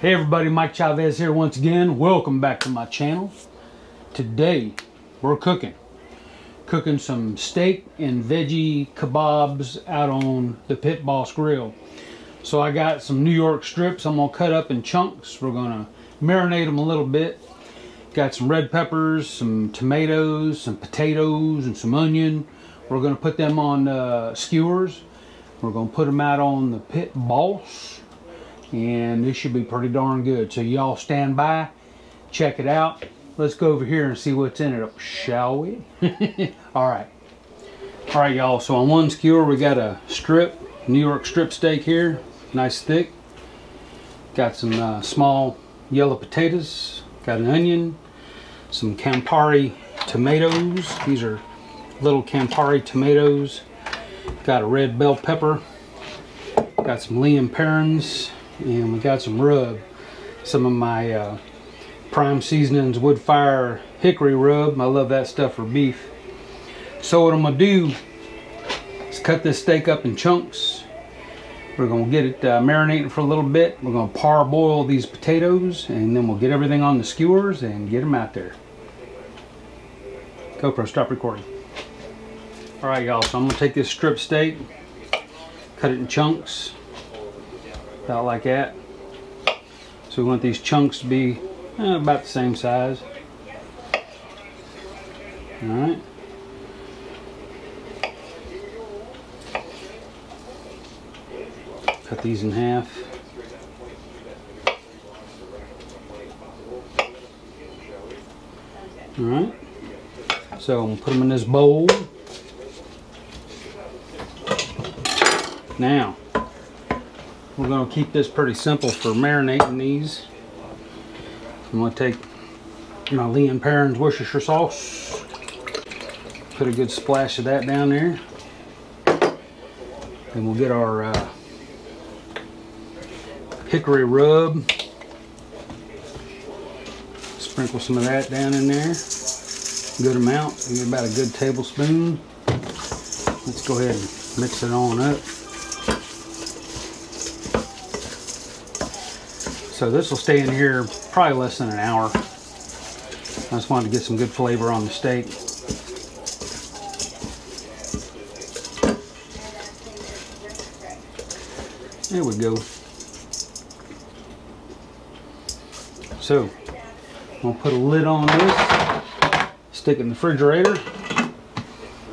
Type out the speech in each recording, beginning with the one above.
Hey everybody, Mike Chavez here once again. Welcome back to my channel. Today we're cooking some steak and veggie kebabs out on the Pit Boss grill. So I got some New York strips I'm gonna cut up in chunks. We're gonna marinate them a little bit. Got some red peppers, some tomatoes, some potatoes, and some onion. We're gonna put them on skewers. We're gonna put them out on the Pit Boss. And this should be pretty darn good. So y'all stand by, check it out. Let's go over here and see what's in it, shall we? All right, y'all. So on one skewer we got a strip, New York strip steak here, nice thick. Got some small yellow potatoes. Got an onion, some Campari tomatoes. These are little Campari tomatoes. Got a red bell pepper. Got some Liam Perrins. And we got some rub, some of my Prime Seasonings wood fire hickory rub. I love that stuff for beef. So what I'm gonna do is cut this steak up in chunks. We're gonna get it marinating for a little bit. We're gonna parboil these potatoes, and then we'll get everything on the skewers and get them out there. GoPro, stop recording. All right, y'all. So I'm gonna take this strip steak, cut it in chunks. About like that. So we want these chunks to be about the same size. Alright. Cut these in half. Alright. So I'm going to put them in this bowl. Now, we're going to keep this pretty simple for marinating these. I'm going to take my Liam Perrins Worcestershire sauce. Put a good splash of that down there. Then we'll get our hickory rub. Sprinkle some of that down in there. Good amount. Get about a good tablespoon. Let's go ahead and mix it on up. So this will stay in here probably less than an hour. I just wanted to get some good flavor on the steak. There we go. So I'm gonna put a lid on this, stick it in the refrigerator, and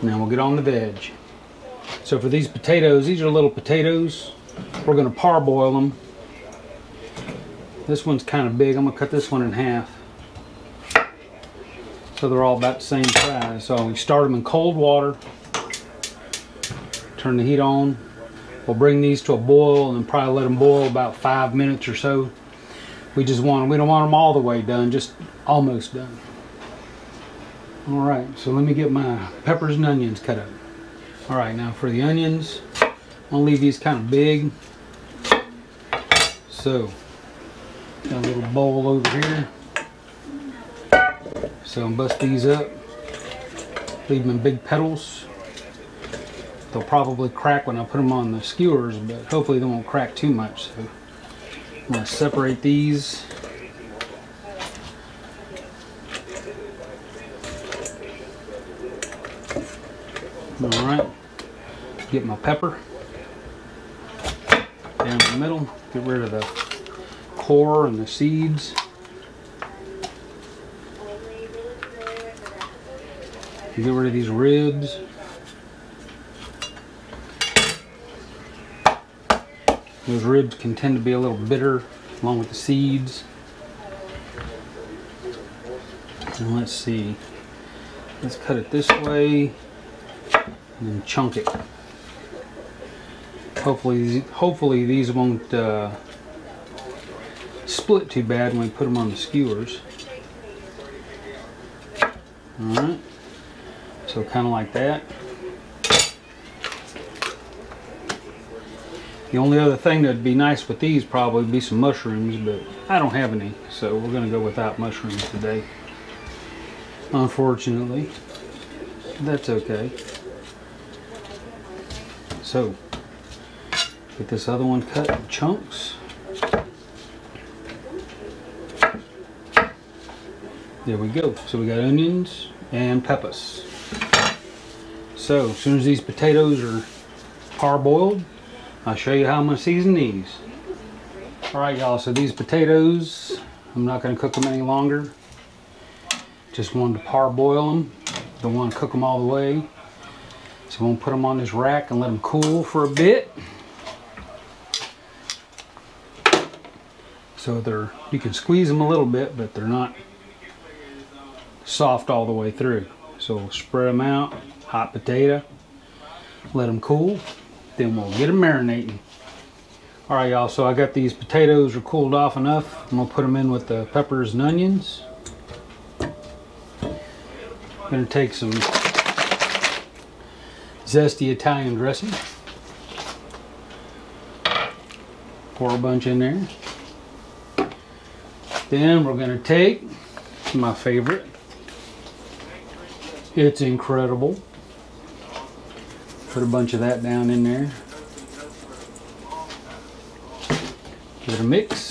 then we'll get on the veg. So for these potatoes, these are little potatoes. We're gonna parboil them. This one's kind of big. I'm going to cut this one in half. So they're all about the same size. So we start them in cold water. Turn the heat on. We'll bring these to a boil and then probably let them boil about 5 minutes or so. We don't want them all the way done, just almost done. Alright, so let me get my peppers and onions cut up. Alright, now for the onions, I'm going to leave these kind of big. So got a little bowl over here. So I'm bust these up. Leave them in big petals. They'll probably crack when I put them on the skewers, but hopefully they won't crack too much. So I'm going to separate these. Alright. Get my pepper down the middle. Get rid of the core and the seeds. Get rid of these ribs. Those ribs can tend to be a little bitter along with the seeds. And let's see. Let's cut it this way and then chunk it. Hopefully these won't split too bad when we put them on the skewers. Alright, so kind of like that. The only other thing that'd be nice with these probably would be some mushrooms, but I don't have any, so we're going to go without mushrooms today. Unfortunately, that's okay. So, get this other one cut in chunks. There we go. So we got onions and peppers. So as soon as these potatoes are parboiled, I'll show you how I'm going to season these. Alright y'all, so these potatoes, I'm not going to cook them any longer. Just wanted to parboil them. Don't want to cook them all the way. So I'm going to put them on this rack and let them cool for a bit. So you can squeeze them a little bit, but they're not soft all the way through. So we'll spread them out, hot potato, let them cool, then we'll get them marinating. Alright y'all, so I got these potatoes are cooled off enough. I'm going to put them in with the peppers and onions. I'm going to take some zesty Italian dressing. Pour a bunch in there. Then we're going to take my favorite. It's incredible. Put a bunch of that down in there. Give it a mix.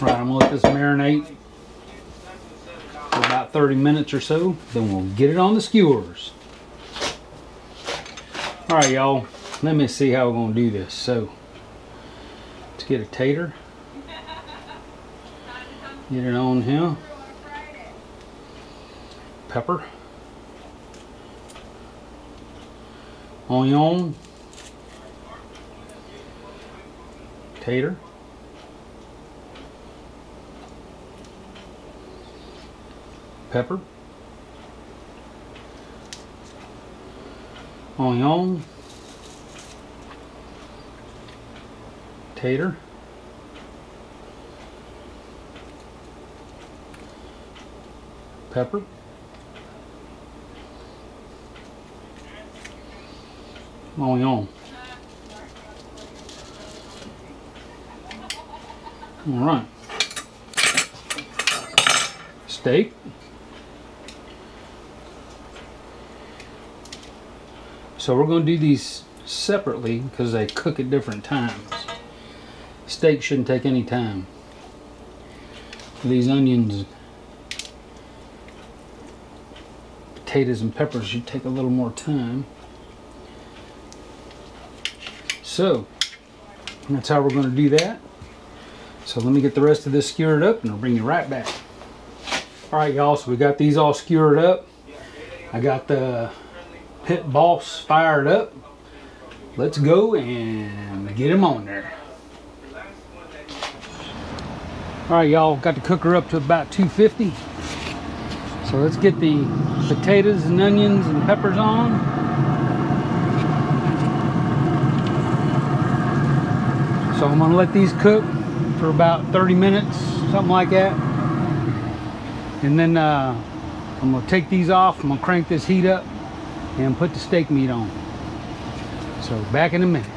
Right, I'm gonna let this marinate for about 30 minutes or so. Then we'll get it on the skewers. All right, y'all. Let me see how we're gonna do this. So, let's get a tater. Get it on here. Pepper. Onion. Tater. Pepper, onion, tater, pepper, onion. All right, steak. So we're going to do these separately because they cook at different times. Steak shouldn't take any time. These onions, potatoes, and peppers should take a little more time. So that's how we're going to do that. So let me get the rest of this skewered up and I'll bring you right back. Alright y'all, so we got these all skewered up. I got the pit boss fired up. Let's go and get him on there. Alright y'all, got the cooker up to about 250. So let's get the potatoes and onions and peppers on. So I'm going to let these cook for about 30 minutes, something like that. And then I'm going to take these off. I'm going to crank this heat up and put the steak meat on. So back in a minute.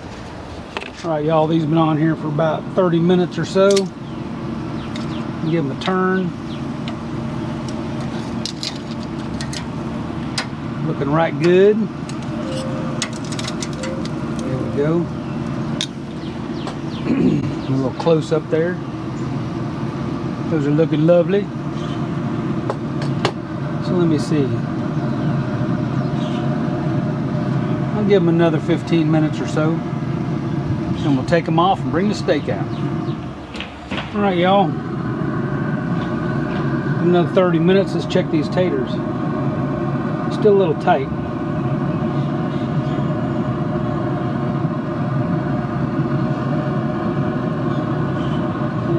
All right, y'all, these have been on here for about 30 minutes or so. Give them a turn. Looking right good. There we go. A little close up there. Those are looking lovely. So let me see. I'll give them another 15 minutes or so. And we'll take them off and bring the steak out. All right, y'all. Another 30 minutes. Let's check these taters. Still a little tight.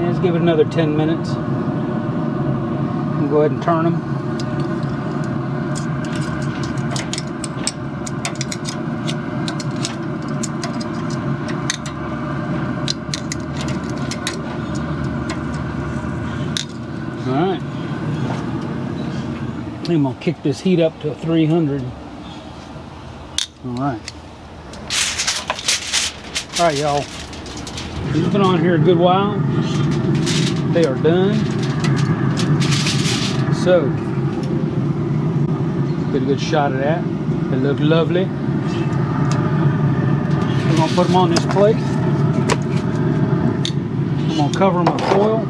Let's give it another 10 minutes. We'll go ahead and turn them. Alright. I'm going to kick this heat up to 300. Alright. All right, y'all. These have been on here a good while. They are done. So, get a good shot of that. They look lovely. I'm gonna put them on this plate. I'm gonna cover them with foil.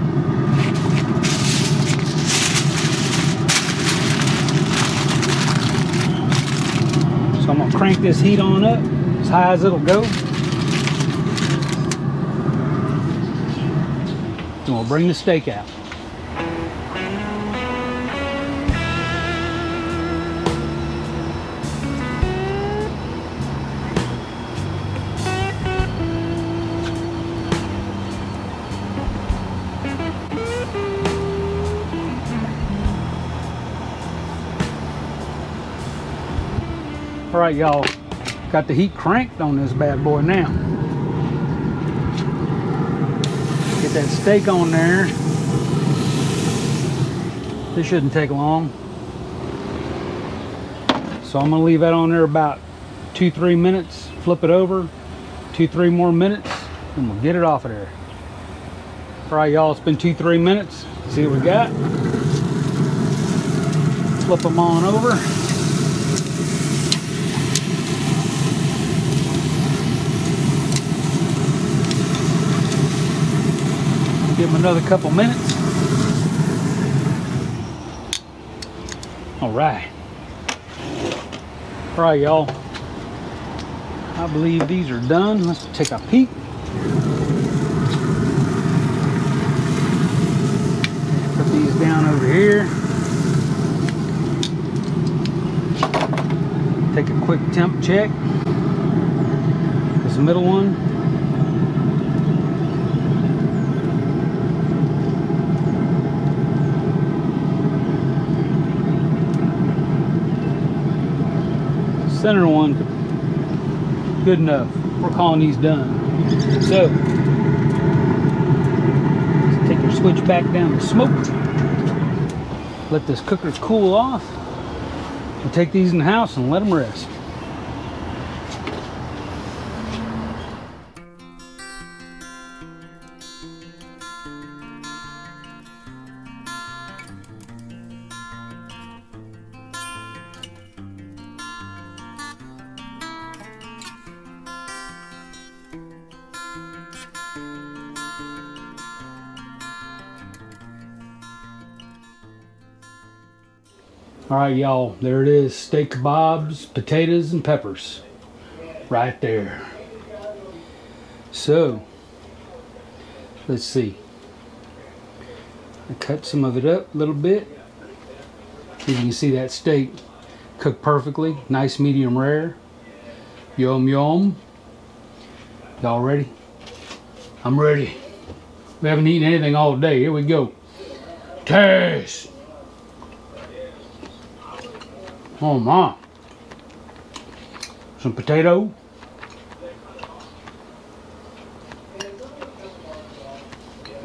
So I'm gonna crank this heat on up as high as it'll go. And we'll bring the steak out. All right, y'all, got the heat cranked on this bad boy now. Get that steak on there. This shouldn't take long. So I'm gonna leave that on there about 2-3 minutes, flip it over, 2-3 more minutes, and we'll get it off of there. All right, y'all, it's been 2-3 minutes. See what we got. Flip them on over. Give them another couple minutes. All right. All right, y'all. I believe these are done. Let's take a peek. Put these down over here. Take a quick temp check. This middle one. Center one, good enough. We're calling these done. So, let's take your switch back down to smoke. Let this cooker cool off. We'll take these in the house and let them rest. All right, y'all, there it is. Steak kebabs, potatoes, and peppers. Right there. So, let's see. I cut some of it up a little bit. As you can see, that steak cooked perfectly. Nice medium rare. Yum, yum. Y'all ready? I'm ready. We haven't eaten anything all day. Here we go. Taste. Oh my. Some potato.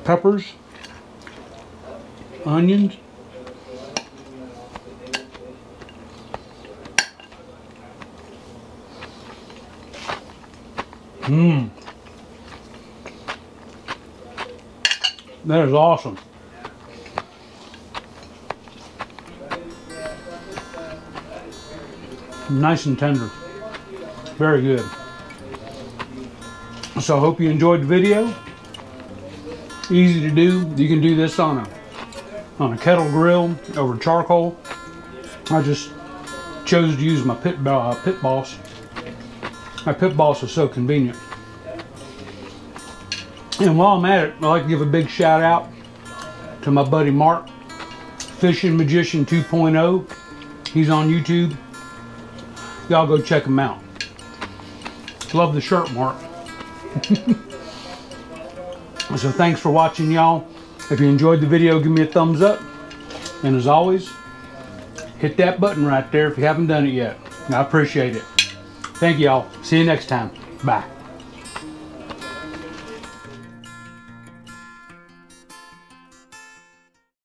Peppers. Onions. Mmm. That is awesome. Nice and tender. Very good. So I hope you enjoyed the video. Easy to do. You can do this on a kettle grill over charcoal. I just chose to use my pit boss. My pit boss is so convenient. And while I'm at it, I'd like to give a big shout out to my buddy Mark, Fishing Magician 2.0. He's on YouTube. Y'all go check him out. Love the shirt, Mark. So thanks for watching, y'all. If you enjoyed the video, give me a thumbs up. And as always, hit that button right there if you haven't done it yet. I appreciate it. Thank you, y'all. See you next time. Bye.